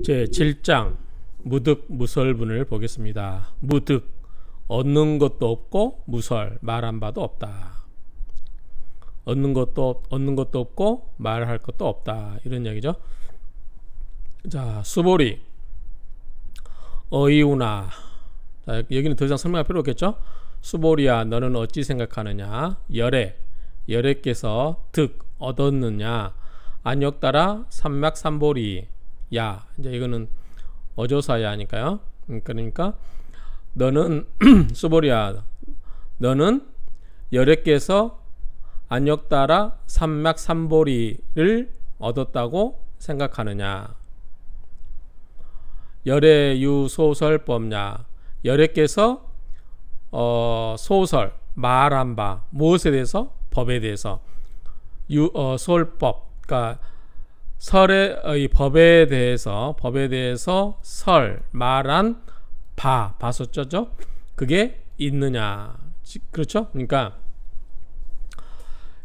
제 7장 무득 무설분을 보겠습니다. 무득 얻는 것도 없고 무설 말한 바도 없다. 얻는 것도 없고 말할 것도 없다. 이런 얘기죠. 자, 수보리 어이우나. 자, 여기는 더 이상 설명할 필요 없겠죠. 수보리야 너는 어찌 생각하느냐. 열애께서 득 얻었느냐. 안역따라 삼맥삼보리. 야, 이제 이거는 어조사야 하니까요. 그러니까 너는 수보리야 너는 열애께서 안역따라 삼맥삼보리를 얻었다고 생각하느냐. 열애유소설법냐. 열애께서 소설 말한 바 무엇에 대해서? 법에 대해서. 소설법 그러니까 설의 법에 대해서 설 말한 바소자죠. 그게 있느냐. 그렇죠? 그러니까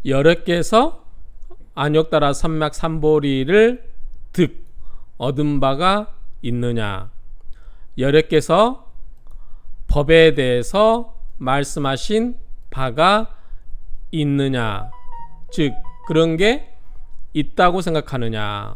열애께서 안역따라 삼맥삼보리를 득 얻은 바가 있느냐. 열애께서 법에 대해서 말씀하신 바가 있느냐. 즉 그런 게 있다고 생각하느냐.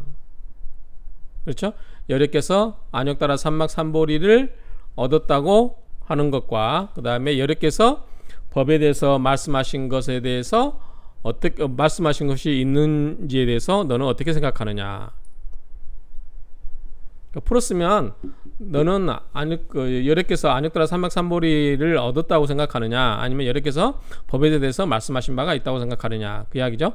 그렇죠? 열애께서 안역따라 삼맥삼보리를 얻었다고 하는 것과 그 다음에 열애께서 법에 대해서 말씀하신 것에 대해서 어떻게 말씀하신 것이 있는지에 대해서 너는 어떻게 생각하느냐. 그러니까 풀었으면 너는 열애께서 안역따라 삼맥삼보리를 얻었다고 생각하느냐, 아니면 열애께서 법에 대해서 말씀하신 바가 있다고 생각하느냐, 그 이야기죠.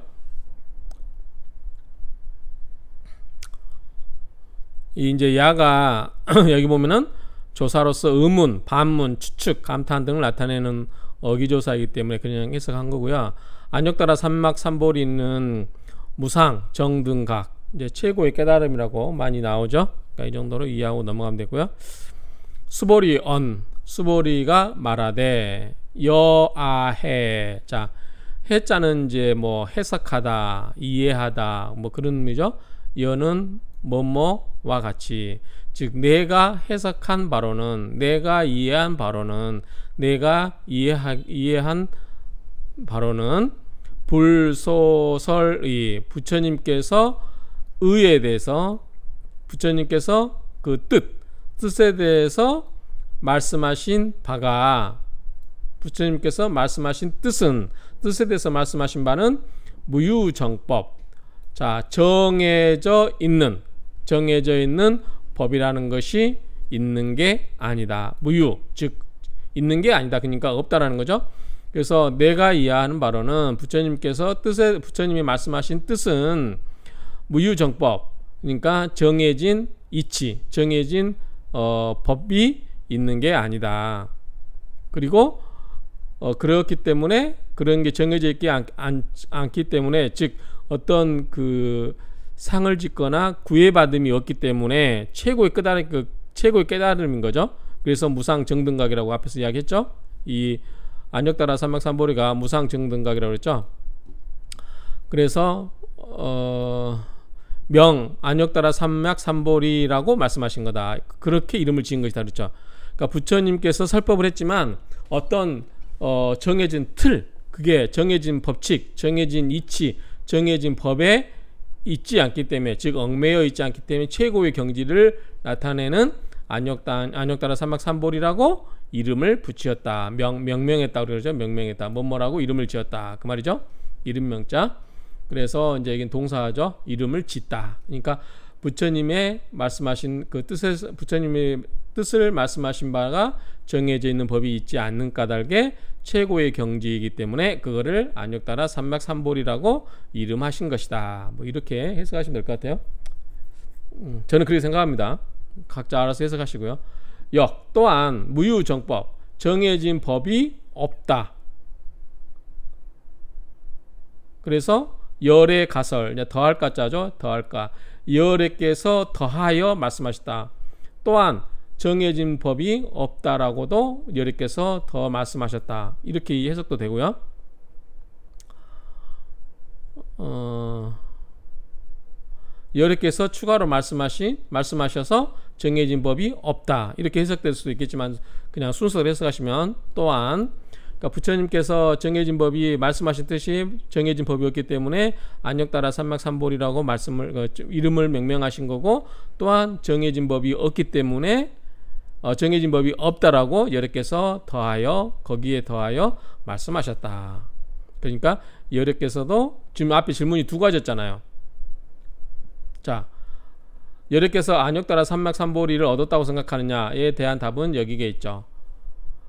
이제 야가 여기 보면은 조사로서 의문, 반문, 추측, 감탄 등을 나타내는 어기조사이기 때문에 그냥 해석한 거고요. 안역따라 삼맥삼보리는 무상, 정등각, 이제 최고의 깨달음이라고 많이 나오죠. 그러니까 이 정도로 이해하고 넘어가면 되고요. 수보리가 말하되 여아해. 자, 해자는 이제 뭐 해석하다, 이해하다, 뭐 그런 의미죠. 여는 뭐뭐와 같이, 즉 내가 해석한 바로는, 내가 이해한 바로는, 내가 이해한 바로는 불소설의 부처님께서 의에 대해서, 부처님께서 그 뜻에 대해서 말씀하신 바가, 부처님께서 말씀하신 뜻에 대해서 말씀하신 바는 무유정법. 자, 정해져 있는 법이라는 것이 있는 게 아니다. 무유, 즉 있는 게 아니다. 그러니까 없다라는 거죠. 그래서 내가 이해하는 바로는 부처님이 말씀하신 뜻은 무유정법, 그러니까 정해진 이치, 정해진 법이 있는 게 아니다. 그리고 그렇기 때문에 그런 게 정해져 있지 않기 때문에, 즉 어떤 그 상을 짓거나 구애받음이 없기 때문에 최고의 깨달음인 거죠. 그래서 무상정등각이라고 앞에서 이야기했죠. 이 안역따라 삼맥삼보리가 무상정등각이라고 그랬죠. 그래서 안역따라 삼맥삼보리라고 말씀하신 거다. 그렇게 이름을 지은 것이다 그랬죠. 그러니까 부처님께서 설법을 했지만 어떤 정해진 틀, 그게 정해진 법칙, 정해진 이치, 정해진 법에 있지 않기 때문에, 즉 얽매여 있지 않기 때문에 최고의 경지를 나타내는 안역따라 삼맥삼보리라고 이름을 붙였다. 명명했다 그러죠. 명명했다. 뭐뭐라고 이름을 지었다. 그 말이죠. 이름명자. 그래서 이제 이게 동사죠. 이름을 짓다. 그러니까 부처님의 말씀하신 그 부처님의 뜻을 말씀하신 바가 정해져 있는 법이 있지 않는 까닭에 최고의 경지이기 때문에 그거를 안역따라 삼맥삼보리라고 이름하신 것이다. 뭐 이렇게 해석하시면 될 것 같아요. 저는 그렇게 생각합니다. 각자 알아서 해석하시고요. 역 또한 무유정법, 정해진 법이 없다. 그래서 열의 가설, 더할 가자죠. 더할까. 열애께서 더하여 말씀하셨다. 또한 정해진 법이 없다라고도 열애께서 더 말씀하셨다. 이렇게 해석도 되고요. 여러께서 추가로 말씀하셔서 정해진 법이 없다. 이렇게 해석될 수도 있겠지만 그냥 순서를 해석하시면 또한 그러니까 부처님께서 정해진 법이 말씀하셨듯이 정해진 법이 없기 때문에 안역따라 삼맥삼볼이라고 이름을 명명하신 거고 또한 정해진 법이 없기 때문에 정해진 법이 없다라고 여러께서 더하여 거기에 더하여 말씀하셨다. 그러니까 여러께서도 지금 앞에 질문이 두 가지였잖아요. 자, 여러께서 안역따라 삼맥삼보리를 얻었다고 생각하느냐에 대한 답은 여기에 있죠.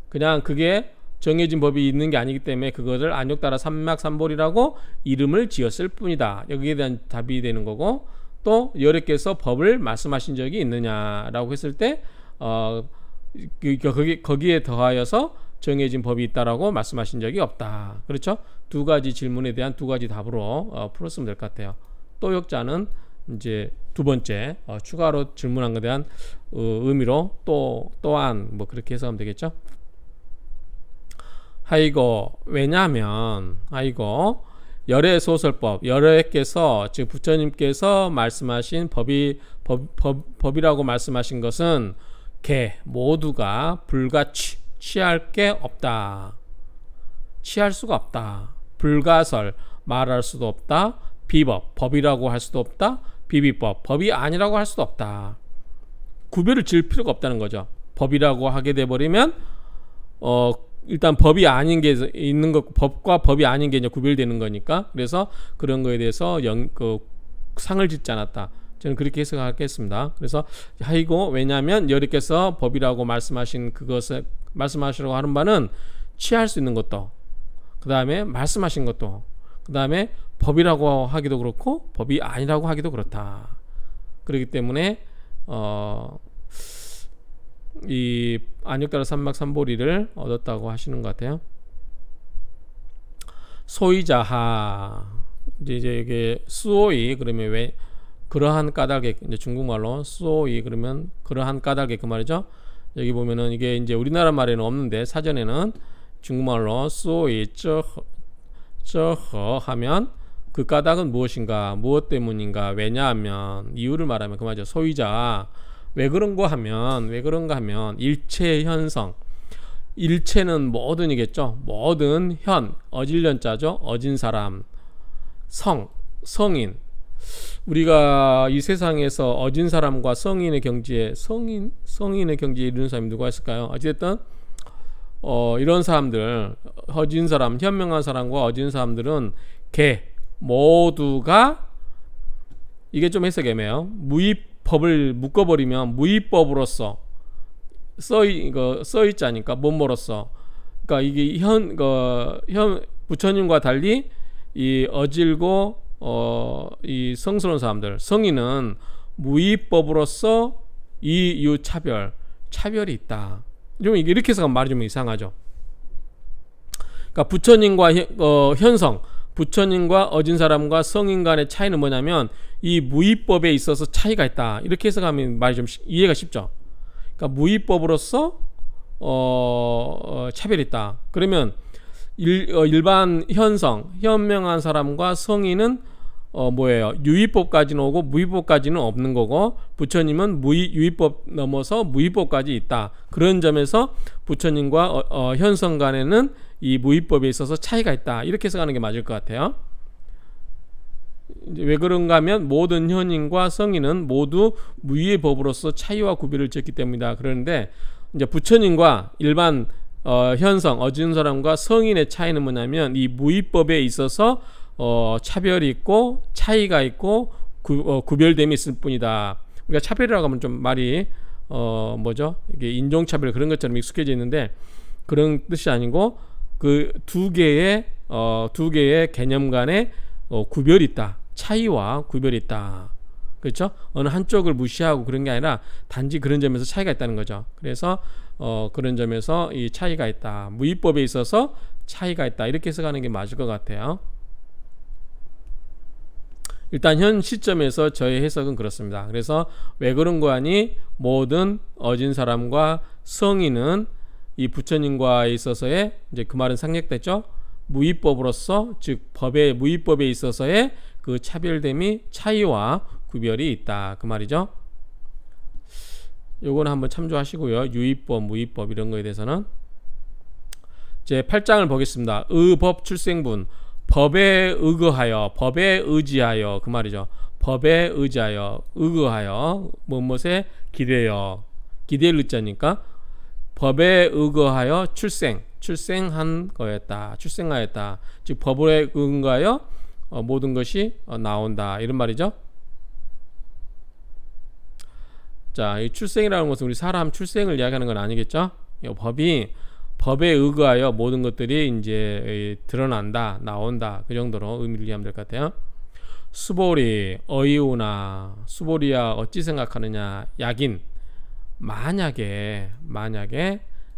그냥 그게 정해진 법이 있는 게 아니기 때문에 그것을 안역따라 삼맥삼보리라고 이름을 지었을 뿐이다. 여기에 대한 답이 되는 거고 또 여러께서 법을 말씀하신 적이 있느냐라고 했을 때 거기에 더하여서 정해진 법이 있다라고 말씀하신 적이 없다. 그렇죠? 두 가지 질문에 대한 두 가지 답으로 풀었으면 될 것 같아요. 또 역자는 이제 두 번째 추가로 질문한 것에 대한 의미로 또한 뭐 그렇게 해석하면 되겠죠. 하이고 왜냐하면 열애 소설법 열애께서 즉 부처님께서 말씀하신 법이라고 말씀하신 것은 개 모두가 불가취 취할 게 없다. 취할 수가 없다. 불가설 말할 수도 없다. 비법 법이라고 할 수도 없다. 비비법 법이 아니라고 할 수도 없다. 구별을 지을 필요가 없다는 거죠. 법이라고 하게 돼 버리면 일단 법이 아닌 게 있는 것 법과 법이 아닌 게 이제 구별되는 거니까 그래서 그런 거에 대해서 상을 짓지 않았다. 저는 그렇게 해석하겠습니다. 그래서 하이고 왜냐하면 여러께서 법이라고 말씀하신 그것을 말씀하시라고 하는 바는 취할 수 있는 것도 그 다음에 말씀하신 것도 그 다음에 법이라고 하기도 그렇고 법이 아니라고 하기도 그렇다. 그렇기 때문에 이 안역따라 삼맥삼보리를 얻었다고 하시는 것 같아요. 소이자하 이제 이게 수오이 그러면 왜 그러한 까닭에 이제 중국말로 수오이 그러면 그러한 까닭에 그 말이죠. 여기 보면은 이게 이제 우리나라 말에는 없는데 사전에는 중국말로 수오이 쩌허 하면 그 까닭은 무엇인가 무엇 때문인가 왜냐하면 이유를 말하면 그 말이죠. 소이자 왜 그런가 하면 일체 현성 일체는 모든이겠죠. 모든 어질련자죠. 어진 사람 성인 우리가 이 세상에서 어진 사람과 성인의 경지에 이르는 사람이 누가 있을까요? 어쨌든 이런 사람들 어진 사람 현명한 사람과 어진 사람들은 모두가 이게 좀 해석이 애매해요. 무의법을 묶어버리면 무의법으로서 써있자니까 뭐뭐로써 그러니까 이게 부처님과 달리 이 어질고 이 성스러운 사람들 성인은 무의법으로서 이유 차별이 있다. 좀 이렇게 해서 말이 좀 이상하죠. 그러니까 부처님과 부처님과 어진 사람과 성인 간의 차이는 뭐냐면 이 무의법에 있어서 차이가 있다. 이렇게 해석하면 말이 좀 이해가 쉽죠. 그러니까 무의법으로서 차별이 있다. 그러면 일반 현명한 사람과 성인은 뭐예요? 유의법까지는 오고 무의법까지는 없는 거고 부처님은 유의법 넘어서 무의법까지 있다. 그런 점에서 부처님과 현성 간에는 이 무의법에 있어서 차이가 있다. 이렇게 해석하는 게 맞을 것 같아요. 왜 그런가 하면 모든 현인과 성인은 모두 무의의 법으로서 차이와 구별을 지었기 때문이다. 그러는데 이제 부처님과 일반 현성 어진 사람과 성인의 차이는 뭐냐면 이 무의법에 있어서 차별이 있고 차이가 있고 구별됨이 있을 뿐이다. 우리가 차별이라고 하면 좀 말이 뭐죠? 이게 인종차별 그런 것처럼 익숙해져 있는데 그런 뜻이 아니고 그 두 개의 개념 간에 구별이 있다. 차이와 구별이 있다. 그렇죠? 어느 한쪽을 무시하고 그런 게 아니라 단지 그런 점에서 차이가 있다는 거죠. 그래서 그런 점에서 이 차이가 있다. 무의법에 있어서 차이가 있다. 이렇게 해석하는 게 맞을 것 같아요. 일단 현 시점에서 저의 해석은 그렇습니다. 그래서 왜 그런 거 하니 모든 어진 사람과 성인은 이 부처님과 있어서의 이제 그 말은 상략됐죠. 무의법으로서 즉 무의법에 있어서의 그 차별됨이 차이와 구별이 있다 그 말이죠. 요거는 한번 참조하시고요. 유의법, 무의법 이런 거에 대해서는 제 8장을 보겠습니다. 의법 출생분, 법에 의거하여, 법에 의지하여 그 말이죠. 법에 의지하여, 의거하여, 무엇에 기대어, 기대를 의자니까 법에 의거하여 출생한 거였다. 출생하였다. 즉 법에 의거하여 모든 것이 나온다. 이런 말이죠. 자, 이 출생이라는 것은 우리 사람 출생을 이야기하는 건 아니겠죠? 법에 의거하여 모든 것들이 이제 드러난다, 나온다. 그 정도로 의미를 이해하면 될 것 같아요. 수보리, 어이우나, 수보리야 어찌 생각하느냐, 약인. 만약에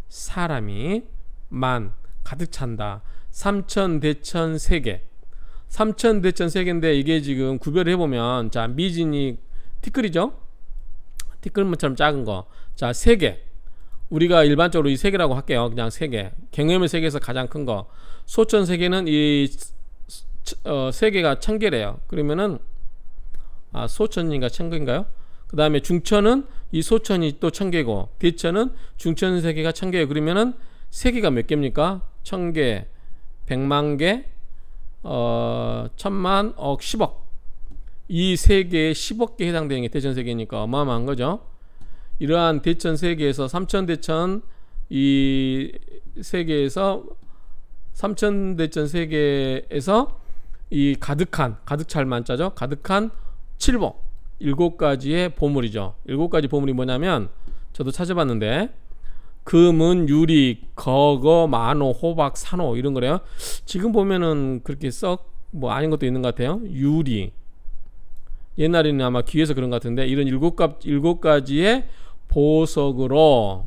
사람이 가득 찬다. 삼천대천세계. 삼천대천세계인데 이게 지금 구별을 해보면, 자, 미진이 티끌이죠? 티끌문처럼 작은 거. 자, 세계. 우리가 일반적으로 이 세계라고 할게요. 그냥 세계. 경험의 세계에서 가장 큰 거. 소천 세계는 이 세계가 1000개래요. 그러면은 소천인가 1000개인가요? 그 다음에 중천은 이 소천이 또 1000개고, 대천은 중천 세계가 1000개예요. 그러면은 세계가 몇 개입니까? 1000개, 100만 개, 1000만, 억, 10억. 이 세계에 10억 개 해당되는 게 대천 세계니까 어마어마한 거죠. 이러한 대천 세계에서 삼천대천 이 세계에서 삼천대천 세계에서 이 가득한, 가득찰 만자죠. 가득한 7복, 7가지의 보물이죠. 7가지 보물이 뭐냐면 저도 찾아봤는데 금은 유리, 거거, 만호, 호박, 산호 이런 거래요. 지금 보면은 그렇게 썩 뭐 아닌 것도 있는 것 같아요. 유리, 옛날에는 아마 귀에서 그런 것 같은데 이런 7가지의 보석으로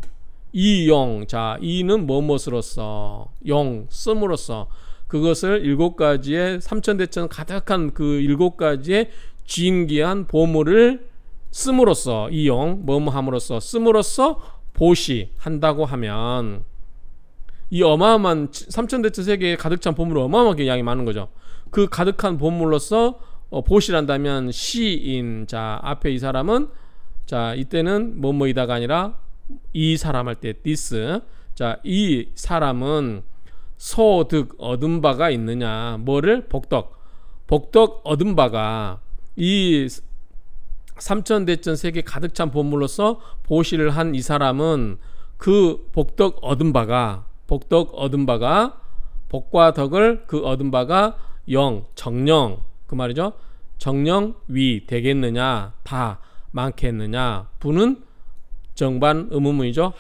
이용, 자, 이는 뭐뭇으로써, 용, 씀으로써 그것을 7가지의 삼천대천 가득한 그 7가지의 진귀한 보물을 씀으로써, 이용, 뭐뭐함으로써, 씀으로써 보시한다고 하면 이 어마어마한 삼천대천 세계에 가득 찬 보물은 어마어마하게 양이 많은 거죠. 그 가득한 보물로서 보시란다면 시인, 자, 앞에 이 사람은, 자, 이때는 뭐뭐이다가 아니라 이 사람 할 때 this, 자, 이 사람은 소득 얻은 바가 있느냐, 뭐를? 복덕 얻은 바가, 이 삼천대천 세계 가득 찬 보물로서 보시를 한 이 사람은 그 복덕 얻은 바가 복과 덕을 그 얻은 바가 영, 정령 그 말이죠. 정령 위 되겠느냐, 다 많겠느냐. 부는 정반 의문문이죠.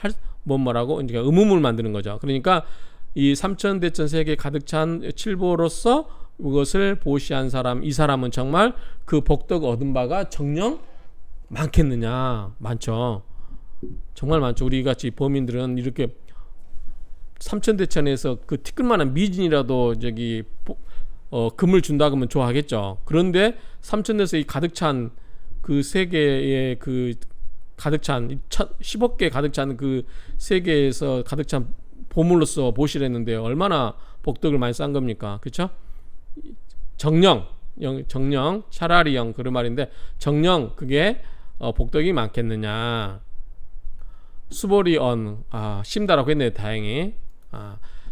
뭐라고 그러니까 의문문을 만드는 거죠. 그러니까 이 삼천대천 세계 가득 찬 칠보로서 이것을 보시한 사람, 이 사람은 정말 그 복덕 얻은 바가 정령 많겠느냐. 많죠. 정말 많죠. 우리 같이 범인들은 이렇게 삼천대천에서 그 티끌만한 미진이라도 저기 금을 준다 그러면 좋아하겠죠. 그런데 삼천대에서 이 가득 찬 그 세계의 그 가득 찬 10억 개 가득 찬 그 세계에서 가득 찬 보물로서 보시랬는데 얼마나 복덕을 많이 싼 겁니까? 그렇죠? 정령, 차라리 영 그런 말인데 정령 그게 복덕이 많겠느냐. 수보리 심다라고 했네요. 다행히.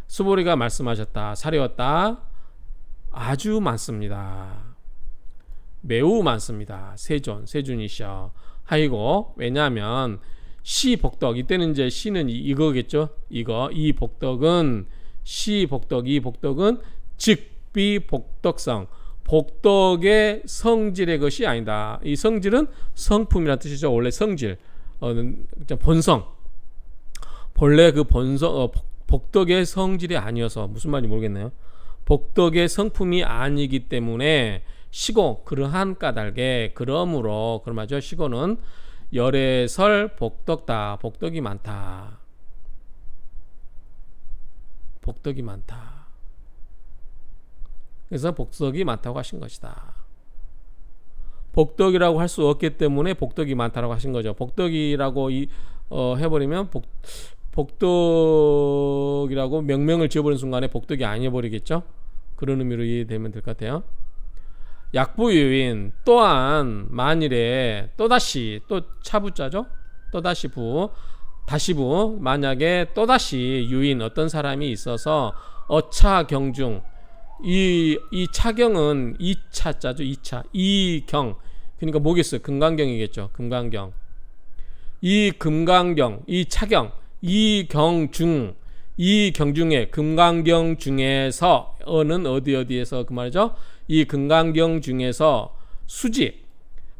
수보리가 말씀하셨다. 사려웠다. 아주 많습니다. 매우 많습니다. 세준이셔. 하이고, 왜냐하면 시복덕, 이때는 이제 시는 이거겠죠. 이 복덕은 시복덕, 이 복덕은 즉비복덕성, 복덕의 성질의 것이 아니다. 이 성질은 성품이라는 뜻이죠. 원래 성질, 본성, 본래 그 본성, 복덕의 성질이 아니어서 무슨 말인지 모르겠네요. 복덕의 성품이 아니기 때문에 시고 그러한 까닭에 그러므로 그런 말이죠. 시고는 열애설 복덕다. 복덕이 많다. 복덕이 많다. 그래서 복덕이 많다고 하신 것이다. 복덕이라고 할 수 없기 때문에 복덕이 많다라고 하신 거죠. 복덕이라고 해버리면 복덕이라고 명명을 지어버리는 순간에 복덕이 아니어버리겠죠. 그런 의미로 이해되면 될 것 같아요. 약부유인 또한 만일에 또다시 또 차부자죠. 또다시 부 다시 부 만약에 또다시 유인 어떤 사람이 있어서 어차경중 이 차경은 2차자죠. 2차 이경 그러니까 뭐겠어요? 금강경이겠죠. 금강경 이 금강경 이 차경 이경중 이 경중에 금강경 중에서 어는 어디에서 그 말이죠. 이 금강경 중에서 수지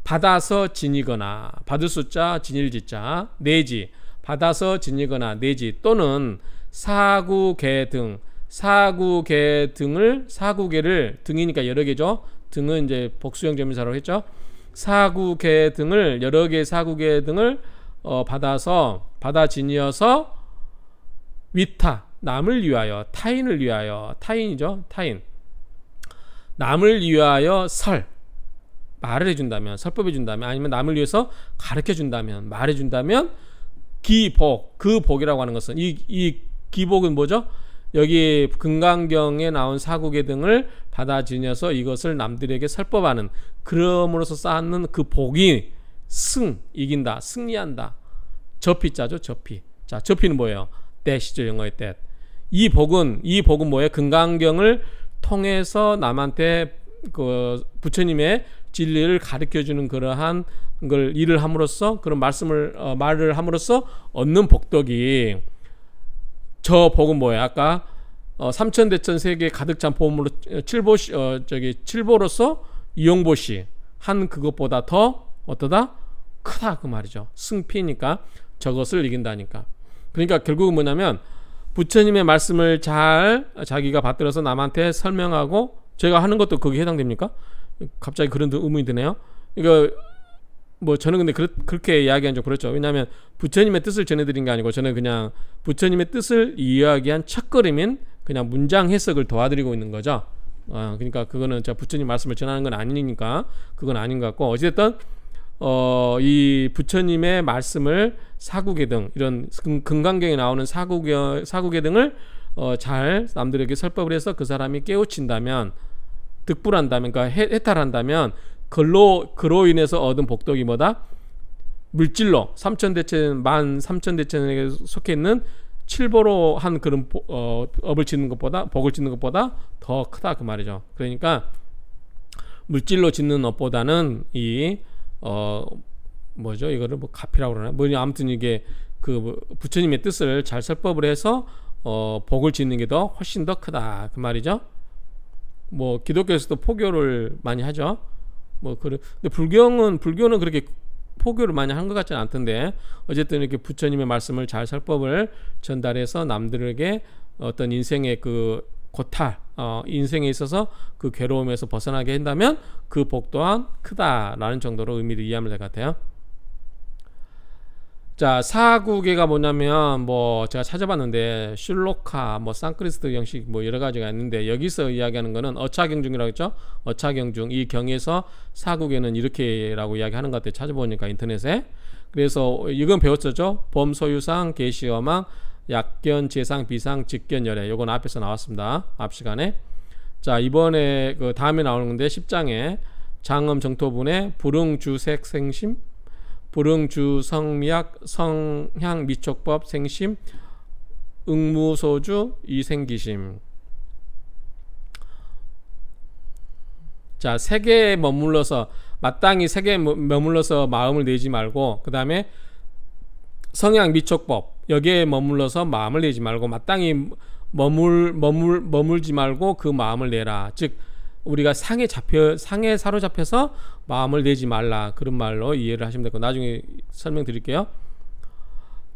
받아서 지니거나 받을 숫자 진일지자 내지 받아서 지니거나 내지 또는 사구계 등 사구계 등을 사구계를 등이니까 여러 개죠. 등은 이제 복수형 점유사로 했죠. 사구계 등을 여러 개 사구계 등을 받아 지니어서 위타 남을 위하여 타인을 위하여 타인이죠. 타인 남을 위하여 설 말을 해준다면 설법해 준다면 아니면 남을 위해서 가르쳐 준다면 말해 준다면 기복 그 복이라고 하는 것은 이 기복은 뭐죠? 여기 금강경에 나온 사구계 등을 받아 지녀서 이것을 남들에게 설법하는 그럼으로써 쌓는 그 복이 이긴다 승리한다 저피자죠. 저피 자 저피는 뭐예요? that이죠. 영어의 that 이 복은 뭐예요? 금강경을 통해서 남한테 그 부처님의 진리를 가르쳐주는 그러한 걸 일을 함으로써 그런 말을 함으로써 얻는 복덕이 저 복은 뭐예요? 아까 삼천대천 세계 가득 찬 보물로 칠보로서 이용보시 한 그것보다 더 어떠다? 크다 그 말이죠. 승피니까 저것을 이긴다니까. 그러니까 결국은 뭐냐면 부처님의 말씀을 잘 자기가 받들어서 남한테 설명하고 제가 하는 것도 거기에 해당됩니까? 갑자기 그런 의문이 드네요. 이거 뭐 저는 근데 그렇게 이야기한 적 그렇죠. 왜냐하면 부처님의 뜻을 전해드린 게 아니고 저는 그냥 부처님의 뜻을 이야기한 첫걸음인 그냥 문장 해석을 도와드리고 있는 거죠. 그러니까 그거는 제가 부처님 말씀을 전하는 건 아니니까 그건 아닌 것 같고 어찌됐든 이 부처님의 말씀을 사구계 등 이런 금강경에 나오는 사구계 등을 잘 남들에게 설법을 해서 그 사람이 깨우친다면 득불한다면 그러니까 해탈한다면 그로 인해서 얻은 복덕이 뭐다? 물질로 만 삼천대천에게 속해 있는 칠보로 한 그런 복을 짓는 것보다 더 크다 그 말이죠. 그러니까 물질로 짓는 업보다는 뭐죠? 이거를 뭐 가피라고 그러나? 아무튼 이게 그 부처님의 뜻을 잘 설법을 해서 복을 짓는 게 더 훨씬 더 크다 그 말이죠. 뭐 기독교에서도 포교를 많이 하죠. 근데 불교는 그렇게 포교를 많이 한 것 같지는 않던데 어쨌든 이렇게 부처님의 말씀을 잘 설법을 전달해서 남들에게 어떤 인생의 그 고탈 인생에 있어서 그 괴로움에서 벗어나게 한다면 그 복 또한 크다라는 정도로 의미를 이해하면 될 것 같아요. 자, 사구계가 뭐냐면 제가 찾아봤는데 슐로카 산크리스트 형식 여러 가지가 있는데 여기서 이야기하는 거는 어차경중이라고 했죠. 어차경중 이 경에서 사구계는 이렇게라고 이야기하는 것 같아요. 찾아보니까 인터넷에. 그래서 이건 배웠었죠. 범소유상 계시어망 약견 재상 비상 직견 열애 요건 앞에서 나왔습니다. 앞 시간에. 자, 이번에 그 다음에 나오는 건데 10장에 장엄 정토분의 불응주색 생심 불응주 성미약 성향 미촉법 생심 응무소주 이생기심. 자, 세계에 머물러서 마땅히 세계에 머물러서 마음을 내지 말고 그 다음에 성향 미촉법 여기에 머물러서 마음을 내지 말고 마땅히 머물지 말고 그 마음을 내라. 즉 우리가 상에 사로잡혀서 마음을 내지 말라 그런 말로 이해를 하시면 되고 나중에 설명드릴게요.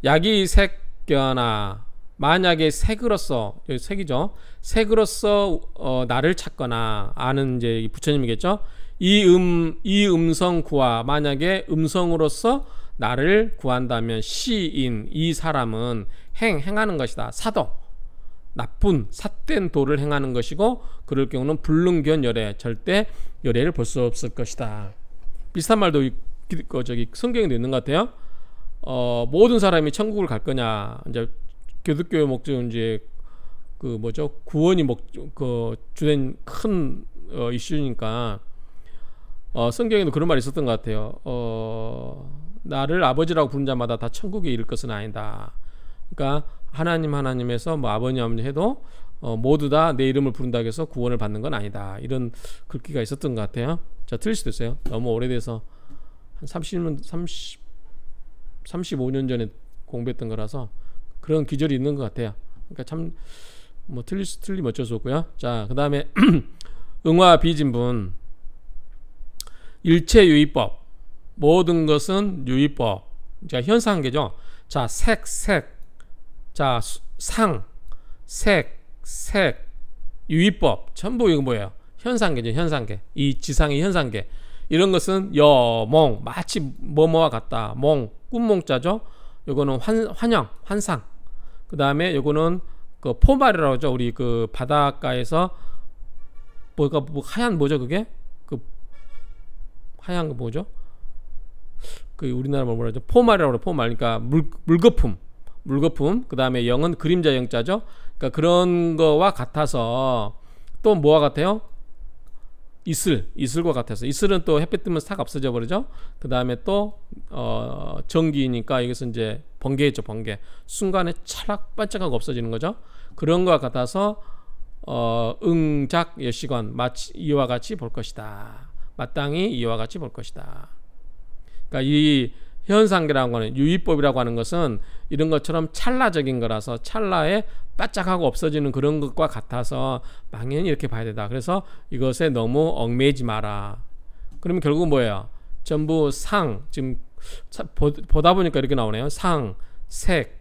약이 색견아 만약에 색으로서 여기 색이죠. 색으로서 나를 찾거나 아는 이제 부처님이겠죠. 이 음성 구하 만약에 음성으로서 나를 구한다면 시인 이 사람은 행하는 것이다. 사도 나쁜 삿된 도를 행하는 것이고 그럴 경우는 불능견 열애 절대 열애를 볼 수 없을 것이다. 비슷한 말도 저기 성경에도 있는 것 같아요. 모든 사람이 천국을 갈 거냐 이제 기독교의 목적은 이제 그 구원이 주된 큰 이슈니까 성경에도 그런 말이 있었던 것 같아요. 나를 아버지라고 부른 자마다 다 천국에 이를 것은 아니다. 그러니까 하나님에서 뭐 아버님 해도 모두 다 내 이름을 부른다고 해서 구원을 받는 건 아니다. 이런 글귀가 있었던 것 같아요. 자, 틀릴 수도 있어요. 너무 오래돼서 한 35년 전에 공부했던 거라서 그런 기절이 있는 것 같아요. 그러니까 참 뭐 틀리면 어쩔 수 없고요. 자, 그 다음에 응화 비진분, 일체 유의법, 모든 것은 유의법. 자, 현상계죠. 자, 색, 자, 상, 색, 유의법, 전부 이거 뭐예요? 현상계죠. 현상계. 이 지상의 현상계. 이런 것은 몽, 마치 뭐뭐와 같다. 몽, 꿈몽자죠. 요거는 환영, 환상. 그 다음에 요거는 그 포말이라고 하죠. 우리 그 바닷가에서 뭐 하얀 뭐죠 그게? 그 하얀 거 뭐죠? 그 우리나라 뭐라 하죠? 포말이라고 그래. 포말. 그러니까 물거품. 그 다음에 영은 그림자 영자죠. 그러니까 그런 거와 같아서 또 뭐와 같아요? 이슬과 같아서. 이슬은 또 햇빛 뜨면 싹 없어져 버리죠. 그 다음에 또 전기니까 이것은 이제 번개죠. 번개. 순간에 찰락 반짝하고 없어지는 거죠. 그런 것과 같아서 응작 여시건 마치 이와 같이 볼 것이다. 마땅히 이와 같이 볼 것이다. 그러니까 이 현상계라고 하는 유의법이라고 하는 것은 이런 것처럼 찰나적인 거라서 찰나에 바짝하고 없어지는 그런 것과 같아서 당연히 이렇게 봐야 된다. 그래서 이것에 너무 얽매이지 마라. 그러면 결국 뭐예요? 전부 상, 지금 보다 보니까 이렇게 나오네요. 상, 색,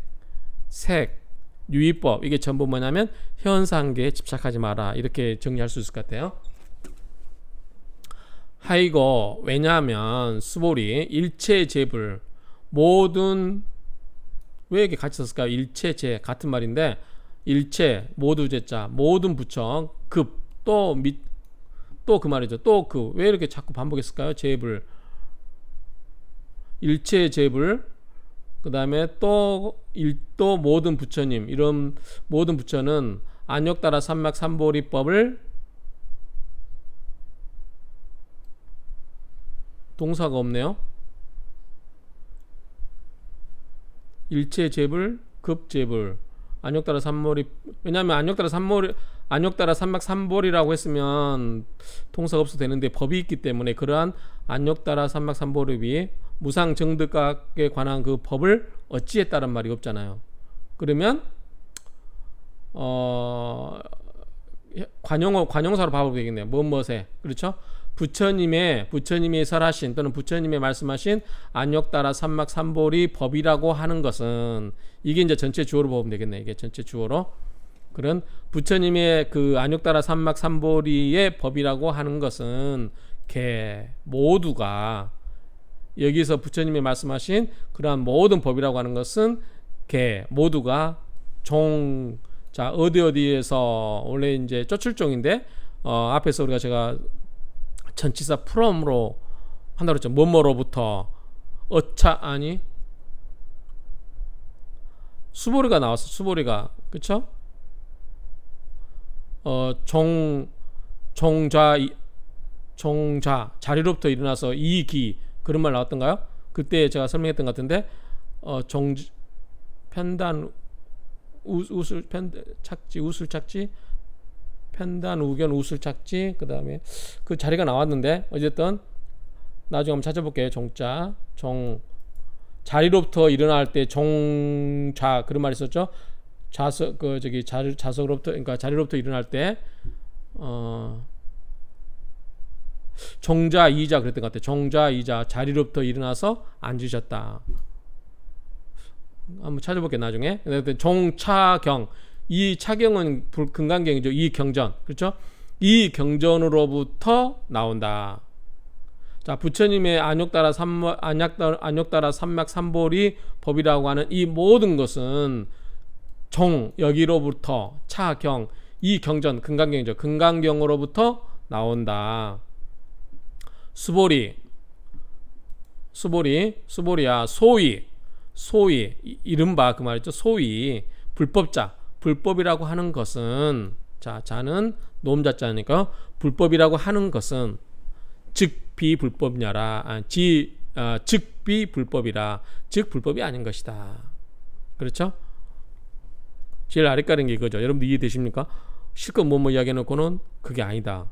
유의법. 이게 전부 뭐냐면 현상계에 집착하지 마라. 이렇게 정리할 수 있을 것 같아요. 하이고, 왜냐하면 수보리 일체재불, 모든, 왜 이렇게 같이 썼을까요? 일체재 같은 말인데 일체 모두 제자 모든 부처 급 또 그 말이죠. 또 그 왜 이렇게 자꾸 반복했을까요? 재불 일체 재불 그 다음에 또 모든 부처님 이런 모든 부처는 안욕따라 삼맥삼보리법을 동사가 없네요. 일체 재불 급 재불 안욕따라 삼보리 왜냐하면 안욕따라 삼맥삼보리라고 했으면 동사가 없어도 되는데 법이 있기 때문에 그러한 안욕따라 삼맥삼보리비 무상정득각에 관한 그 법을 어찌했다는 말이 없잖아요. 그러면 관용사로 바꾸면 되겠네요. 무엇에 그렇죠? 부처님이 설하신 또는 부처님이 말씀하신 안욕따라 삼맥삼보리 법이라고 하는 것은 이게 이제 전체 주어로 보면 되겠네. 이게 전체 주어로 그런 부처님의 그 안욕따라 삼맥삼보리의 법이라고 하는 것은 모두가 여기서 부처님이 말씀하신 그러한 모든 법이라고 하는 것은 모두가 자 어디에서 원래 이제 쪼출종인데 앞에서 제가 전치사 프롬으로 한다고 했죠. 뭐뭐로부터 수보리가 나왔어. 수보리가 그쵸? 종자 자리로부터 일어나서 이기 그런 말 나왔던가요? 그때 제가 설명했던 것 같은데 편단 착지 우술 착지 편단 우견 우술 착지 그 다음에 그 자리가 나왔는데 어쨌든 나중에 한번 찾아볼게요. 종자 자리로부터 일어날 때 종자 그런 말이 있었죠. 자석으로부터 그러니까 자리로부터 일어날 때 종자이자 그랬던 것 같아요. 종자이자 자리로부터 일어나서 앉으셨다. 한번 찾아볼게요. 나중에 종차경 이 차경은 금강경이죠. 이 경전 그렇죠? 이 경전으로부터 나온다. 자 부처님의 안욕따라 삼맥삼보리 법이라고 하는 이 모든 것은 여기로부터 차경 이 경전 금강경이죠. 금강경으로부터 나온다. 수보리야 소위 이른바 그 말이죠. 소위 불법이라고 하는 것은 자는 노음자자니까 불법이라고 하는 것은 즉 비불법냐라. 즉 비불법이라. 즉 불법이 아닌 것이다. 그렇죠? 제일 아래 가는 게 이거죠. 여러분들 이해되십니까? 실컷 뭐뭐 이야기해놓고는 그게 아니다.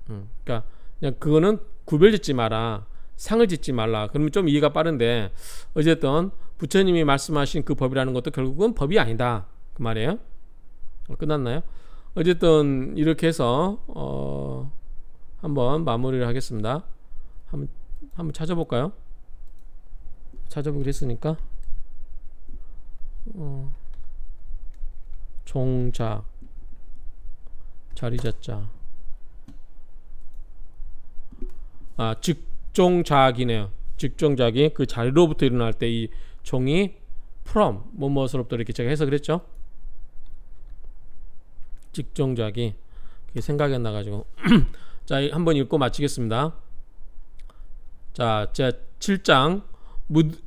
그러니까 그냥 그거는 구별짓지 마라. 상을 짓지 말라. 그러면 좀 이해가 빠른데 어쨌든 부처님이 말씀하신 그 법이라는 것도 결국은 법이 아니다. 그 말이에요. 끝났나요? 어쨌든 이렇게 해서 한번 마무리를 하겠습니다. 한번 찾아볼까요? 찾아보기로 했으니까 종작 자리자자 직종작이네요. 직종작이 그 자리로부터 일어날 때 이 종이 from 뭐뭐서로부터 이렇게 제가 해석을 했죠. 직종작이 그게 생각이 안 나가지고 자 한번 읽고 마치겠습니다. 자 제 7장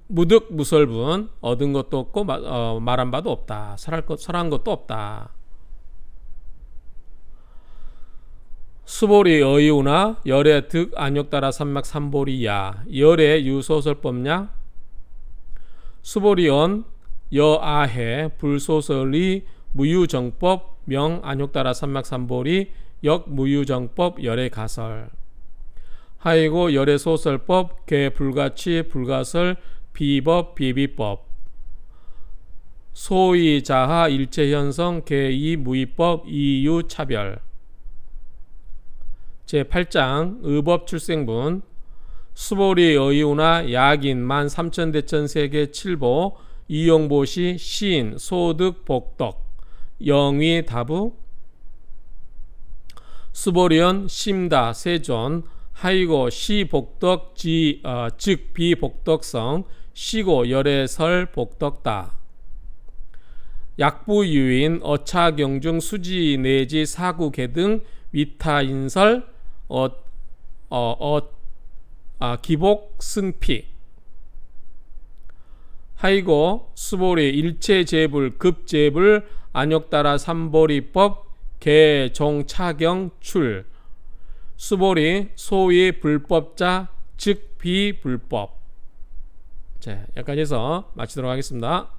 무득무설분 얻은 것도 없고 말한 바도 없다. 설한 것도 없다. 수보리 어이우나 열의 득 안욕따라 삼막 삼보리야 열의 유소설법냐 수보리언 여아해 불소설리 무유정법 명 안욕따라 삼막 삼보리 역 무유정법 열의 가설 하이고 열의 소설법 개 불가치 불가설 비법 비비법 소위 자하 일체현성 개이 무위법 이유 차별 제8장 의법 출생분 수보리 어이우나 약인 13,000대천 세계 7보 이용보시 시인 소득 복덕 영위 다부 수보리언 심다 세존 하이고 시복덕 즉 비복덕성 시고 열애설 복덕다 약부유인 어차경중 수지 내지 사구계 등 위타인설 기복 승피 하이고 수보리 일체재불 급재불 안욕따라 삼보리법 개종차경 출 수보리 소위 불법자 즉 비불법. 자 여기까지 해서 마치도록 하겠습니다.